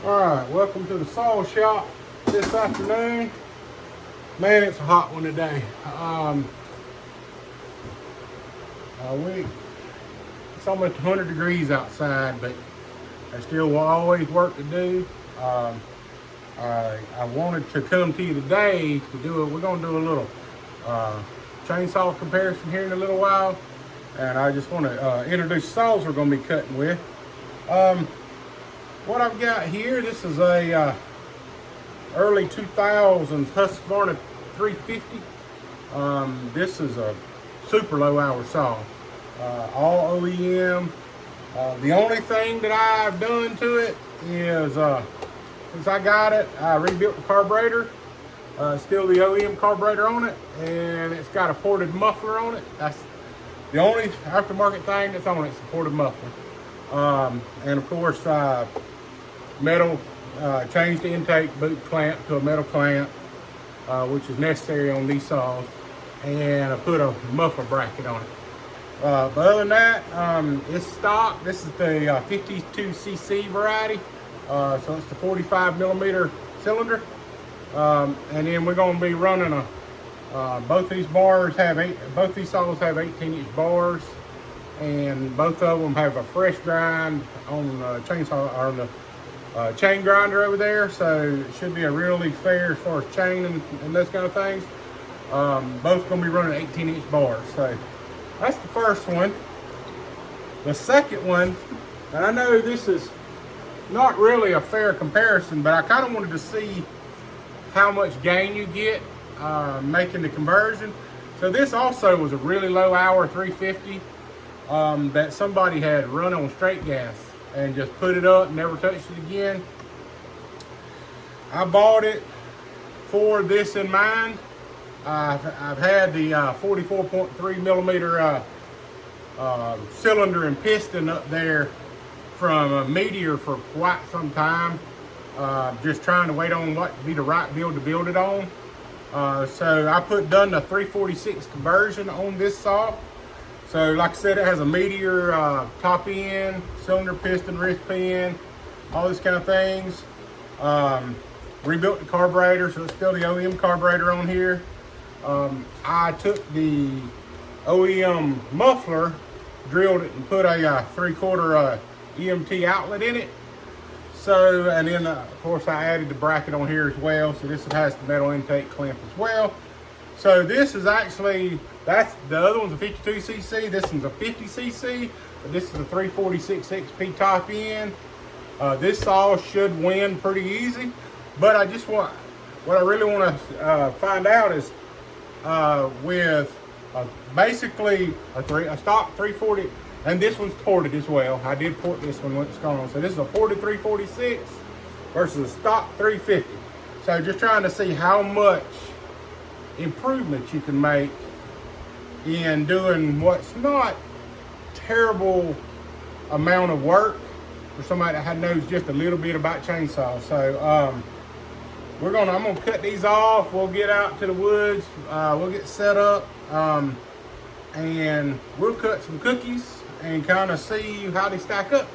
Alright, welcome to the saw shop this afternoon. Man, it's a hot one today. It's almost 100 degrees outside, but I still will always work to do. I wanted to come to you today to do it. We're going to do a little chainsaw comparison here in a little while. And I just want to introduce saws we're going to be cutting with. What I've got here, this is a early 2000s Husqvarna 350. This is a super low hour saw, all OEM. The only thing that I've done to it is, since I got it, I rebuilt the carburetor. Still the OEM carburetor on it, and it's got a ported muffler on it. That's the only aftermarket thing that's on it, is a ported muffler. And of course, metal, changed the intake boot clamp to a metal clamp, which is necessary on these saws, and I put a muffler bracket on it. But other than that, it's stock. This is the 52cc variety, so it's the 45 millimeter cylinder. And then we're going to be running both these saws have 18-inch bars, and both of them have a fresh grind on the chainsaw, or the chain grinder over there, so it should be a really fair as far as chain and those kind of things. Both going to be running 18-inch bars. So that's the first one. The second one, and I know this is not really a fair comparison, but I kind of wanted to see how much gain you get making the conversion. So this also was a really low hour 350 that somebody had run on straight gas and just put it up, never touched it again. I bought it for this in mind. I've had the 44.3 millimeter cylinder and piston up there from a Meteor for quite some time. Just trying to wait on what would be the right build to build it on. So I done the 346 conversion on this saw. So like I said, it has a Meteor top end, cylinder, piston, wrist pin, all these kind of things. Rebuilt the carburetor, so it's still the OEM carburetor on here. I took the OEM muffler, drilled it, and put a 3/4 EMT outlet in it. So, and then of course I added the bracket on here as well. So this has the metal intake clamp as well. So this is actually, the other one's a 52cc, this one's a 50cc, but this is a 346 XP top end. This saw should win pretty easy, but what I really want to find out is with basically a stock 340, and this one's ported as well. I did port this one when it's gone on. So this is a ported 346 versus a stock 350. So just trying to see how much improvement you can make in doing what's not terrible amount of work for somebody that knows just a little bit about chainsaws. So I'm gonna cut these off. We'll get out to the woods. We'll get set up, and we'll cut some cookies and kind of see how they stack up.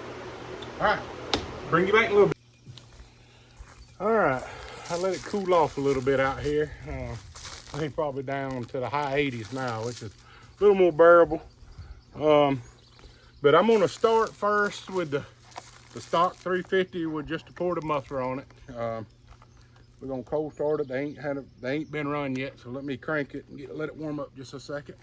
All right, bring you back a little bit. All right, I let it cool off a little bit out here. I think probably down to the high 80s now, which is a little more bearable. But I'm gonna start first with the stock 350 with just a ported muffler on it. We're gonna cold start it. They ain't been run yet, so let me crank it and let it warm up just a second.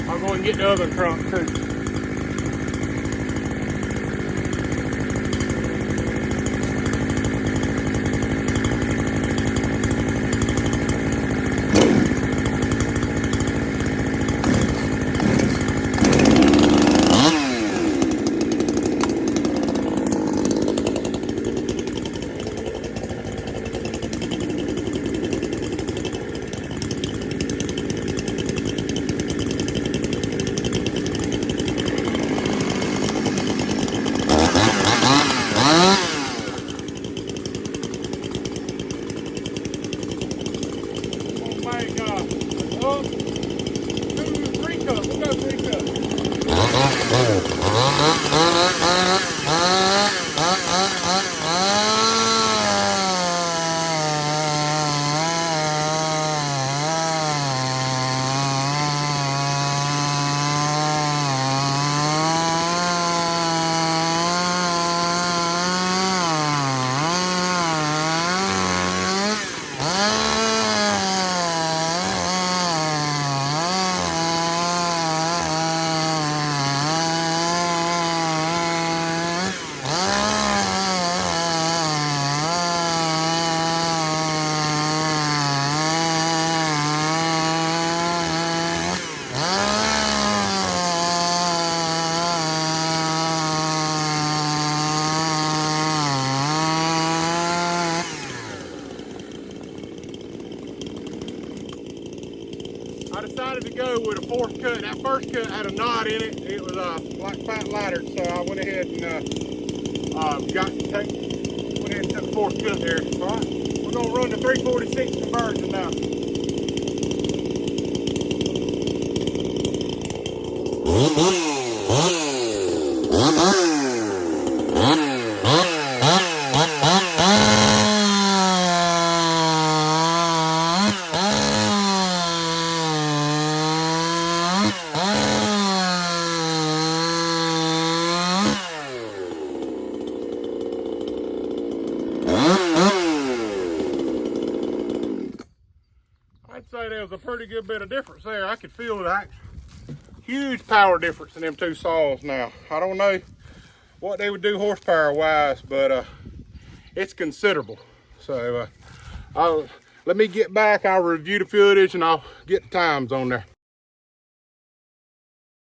I'll go and get the other trunk too. go with a fourth cut. That first cut had a knot in it. It was like fat ladder, so I went ahead and went ahead and took a fourth cut there. All right, we're gonna run the 346 conversion now. I'd say there was a pretty good bit of difference there. I could feel the huge power difference in them two saws now. I don't know what they would do horsepower wise, but it's considerable. So let me get back, I'll review the footage and I'll get the times on there.